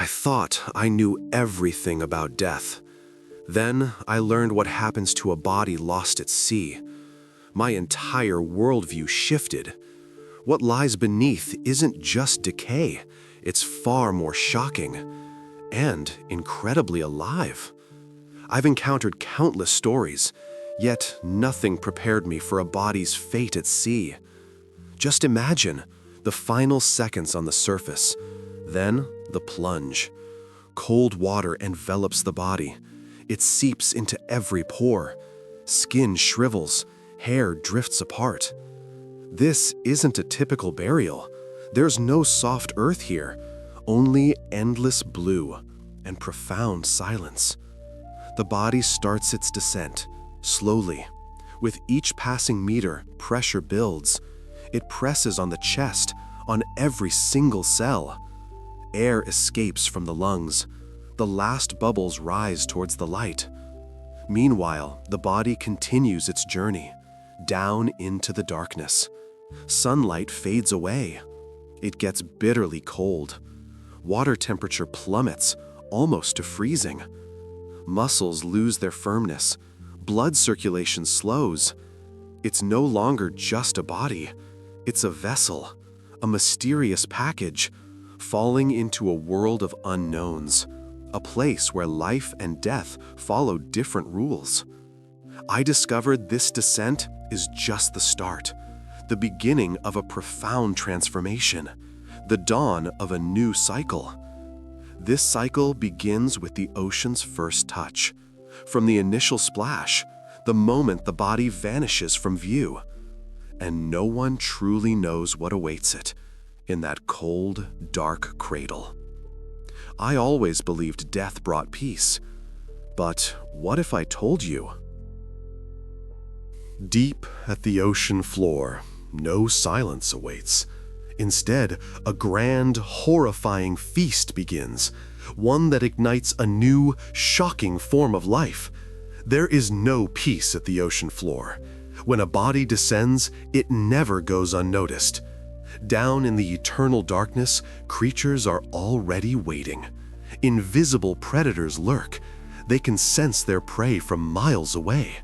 thought I knew everything about death. Then I learned what happens to a body lost at sea. My entire worldview shifted. What lies beneath isn't just decay, it's far more shocking and incredibly alive. I've encountered countless stories, yet nothing prepared me for a body's fate at sea. Just imagine the final seconds on the surface, then the plunge. Cold water envelops the body. It seeps into every pore. Skin shrivels, hair drifts apart. This isn't a typical burial. There's no soft earth here, only endless blue and profound silence. The body starts its descent, slowly. With each passing meter, pressure builds. It presses on the chest, on every single cell. Air escapes from the lungs. The last bubbles rise towards the light. Meanwhile, the body continues its journey, down into the darkness. Sunlight fades away. It gets bitterly cold. Water temperature plummets, almost to freezing. Muscles lose their firmness. Blood circulation slows. It's no longer just a body. It's a vessel, a mysterious package, falling into a world of unknowns, a place where life and death follow different rules. I discovered this descent is just the start, the beginning of a profound transformation, the dawn of a new cycle. This cycle begins with the ocean's first touch. From the initial splash, the moment the body vanishes from view, and no one truly knows what awaits it in that cold, dark cradle. I always believed death brought peace, but what if I told you? Deep at the ocean floor, no silence awaits. Instead, a grand, horrifying feast begins, one that ignites a new, shocking form of life. There is no peace at the ocean floor. When a body descends, it never goes unnoticed. Down in the eternal darkness, creatures are already waiting. Invisible predators lurk. They can sense their prey from miles away.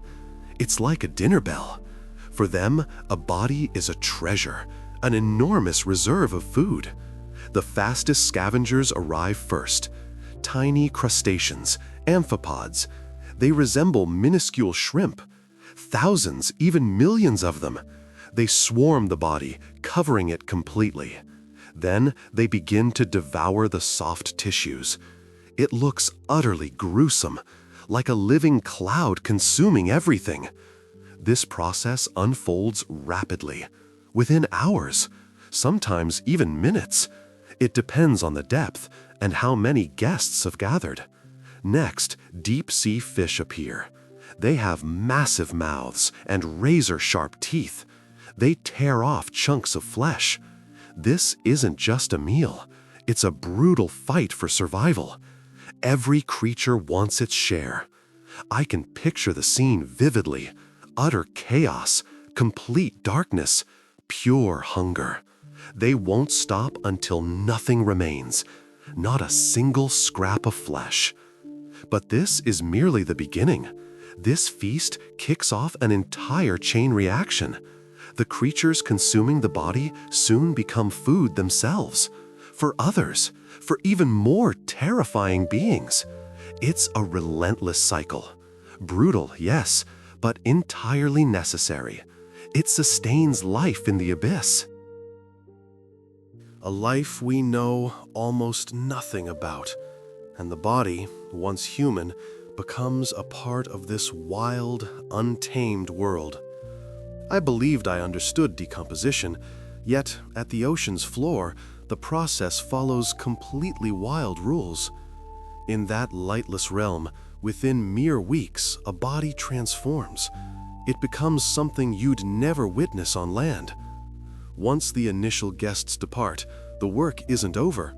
It's like a dinner bell. For them, a body is a treasure, an enormous reserve of food. The fastest scavengers arrive first. Tiny crustaceans, amphipods. They resemble minuscule shrimp. Thousands, even millions of them. They swarm the body, covering it completely. Then they begin to devour the soft tissues. It looks utterly gruesome, like a living cloud consuming everything. This process unfolds rapidly, within hours, sometimes even minutes. It depends on the depth and how many guests have gathered. Next, deep-sea fish appear. They have massive mouths and razor-sharp teeth. They tear off chunks of flesh. This isn't just a meal. It's a brutal fight for survival. Every creature wants its share. I can picture the scene vividly. Utter chaos, complete darkness, pure hunger. They won't stop until nothing remains, not a single scrap of flesh. But this is merely the beginning. This feast kicks off an entire chain reaction. The creatures consuming the body soon become food themselves, for others, for even more terrifying beings. It's a relentless cycle. Brutal, yes, but entirely necessary. It sustains life in the abyss. A life we know almost nothing about, and the body, once human, becomes a part of this wild, untamed world. I believed I understood decomposition, yet at the ocean's floor, the process follows completely wild rules. In that lightless realm, within mere weeks, a body transforms. It becomes something you'd never witness on land. Once the initial guests depart, the work isn't over.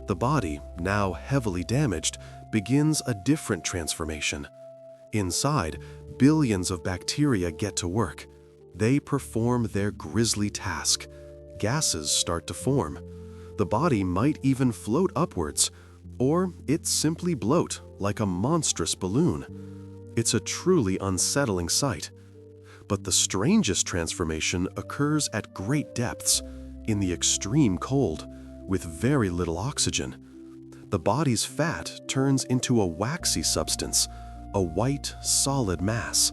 The body, now heavily damaged, begins a different transformation. Inside, billions of bacteria get to work. They perform their grisly task. Gases start to form. The body might even float upwards, or it simply bloat like a monstrous balloon. It's a truly unsettling sight. But the strangest transformation occurs at great depths, in the extreme cold, with very little oxygen. The body's fat turns into a waxy substance, a white, solid mass.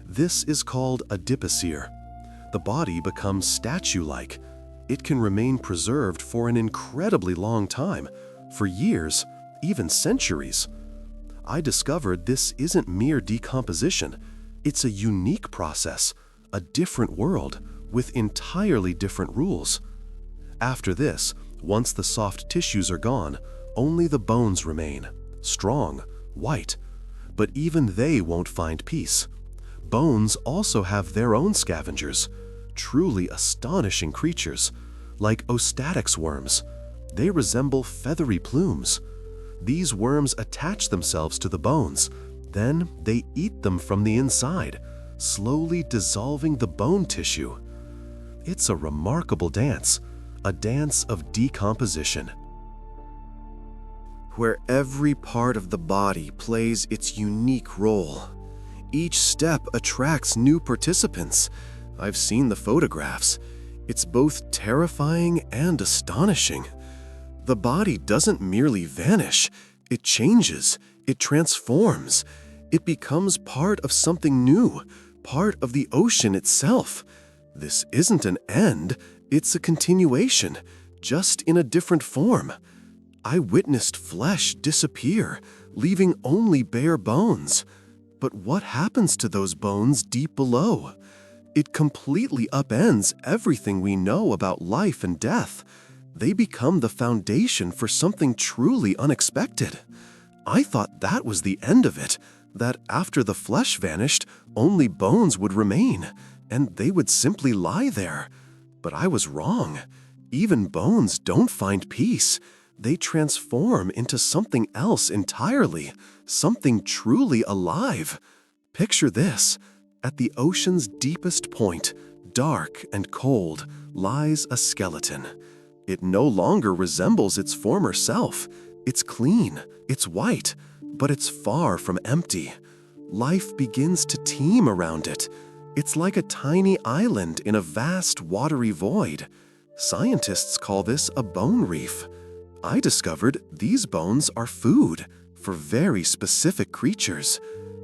This is called adipocere. The body becomes statue-like. It can remain preserved for an incredibly long time, for years, even centuries. I discovered this isn't mere decomposition. It's a unique process, a different world, with entirely different rules. After this, once the soft tissues are gone, only the bones remain, strong, white. But even they won't find peace. Bones also have their own scavengers, truly astonishing creatures, like Osedax worms. They resemble feathery plumes. These worms attach themselves to the bones, then they eat them from the inside, slowly dissolving the bone tissue. It's a remarkable dance, a dance of decomposition, where every part of the body plays its unique role. Each step attracts new participants. I've seen the photographs. It's both terrifying and astonishing. The body doesn't merely vanish, it changes, it transforms. It becomes part of something new, part of the ocean itself. This isn't an end, it's a continuation, just in a different form. I witnessed flesh disappear, leaving only bare bones. But what happens to those bones deep below? It completely upends everything we know about life and death. They become the foundation for something truly unexpected. I thought that was the end of it, that after the flesh vanished, only bones would remain, and they would simply lie there. But I was wrong. Even bones don't find peace. They transform into something else entirely, something truly alive. Picture this. At the ocean's deepest point, dark and cold, lies a skeleton. It no longer resembles its former self. It's clean, it's white, but it's far from empty. Life begins to teem around it. It's like a tiny island in a vast watery void. Scientists call this a bone reef. I discovered these bones are food for very specific creatures,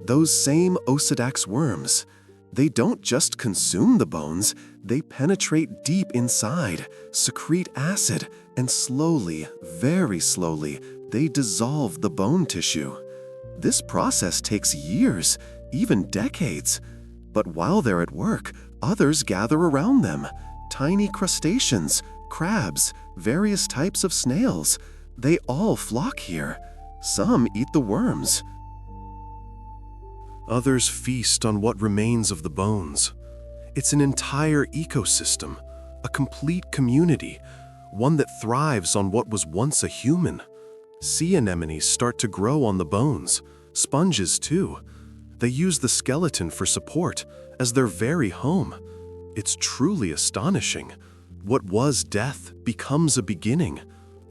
those same Osedax worms. They don't just consume the bones, they penetrate deep inside, secrete acid, and slowly, very slowly, they dissolve the bone tissue. This process takes years, even decades. But while they're at work, others gather around them. Tiny crustaceans, crabs, various types of snails. They all flock here. Some eat the worms. Others feast on what remains of the bones. It's an entire ecosystem, a complete community, one that thrives on what was once a human. Sea anemones start to grow on the bones, sponges too. They use the skeleton for support as their very home. It's truly astonishing. What was death becomes a beginning,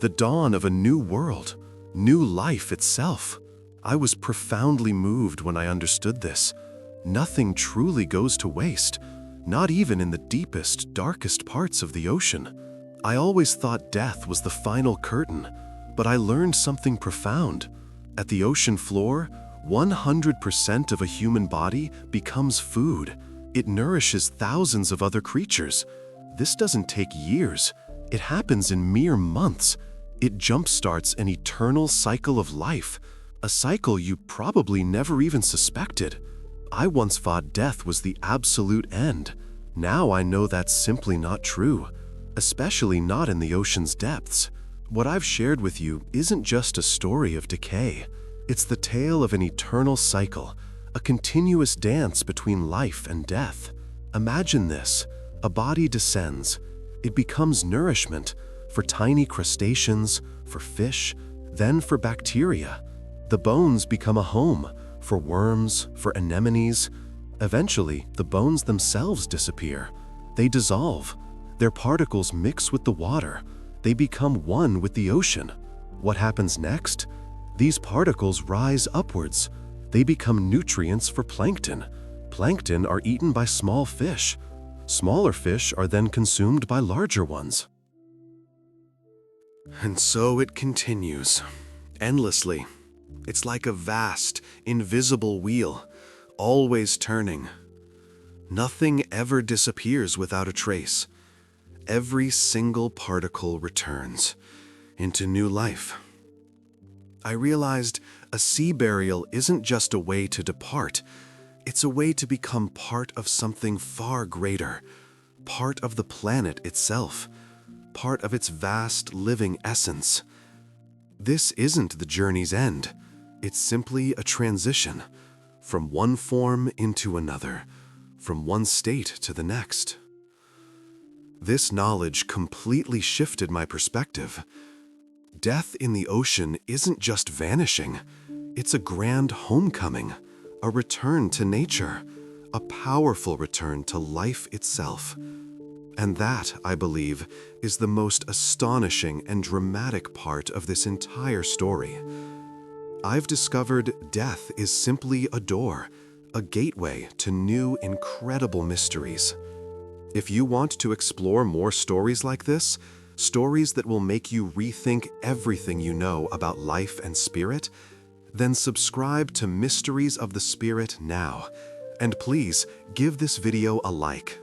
the dawn of a new world, new life itself. I was profoundly moved when I understood this. Nothing truly goes to waste, not even in the deepest, darkest parts of the ocean. I always thought death was the final curtain, but I learned something profound. At the ocean floor, 100% of a human body becomes food. It nourishes thousands of other creatures. This doesn't take years. It happens in mere months. It jumpstarts an eternal cycle of life, a cycle you probably never even suspected. I once thought death was the absolute end. Now I know that's simply not true, especially not in the ocean's depths. What I've shared with you isn't just a story of decay. It's the tale of an eternal cycle, a continuous dance between life and death. Imagine this. A body descends. It becomes nourishment for tiny crustaceans, for fish, then for bacteria. The bones become a home for worms, for anemones. Eventually, the bones themselves disappear. They dissolve. Their particles mix with the water. They become one with the ocean. What happens next? These particles rise upwards. They become nutrients for plankton. Plankton are eaten by small fish. Smaller fish are then consumed by larger ones. And so it continues, endlessly. It's like a vast, invisible wheel, always turning. Nothing ever disappears without a trace. Every single particle returns into new life. I realized a sea burial isn't just a way to depart. It's a way to become part of something far greater, part of the planet itself, part of its vast living essence. This isn't the journey's end. It's simply a transition from one form into another, from one state to the next. This knowledge completely shifted my perspective. Death in the ocean isn't just vanishing. It's a grand homecoming, a return to nature, a powerful return to life itself. And that, I believe, is the most astonishing and dramatic part of this entire story. I've discovered death is simply a door, a gateway to new, incredible mysteries. If you want to explore more stories like this, stories that will make you rethink everything you know about life and spirit, then subscribe to Mysteries of the Spirit now. And please, give this video a like.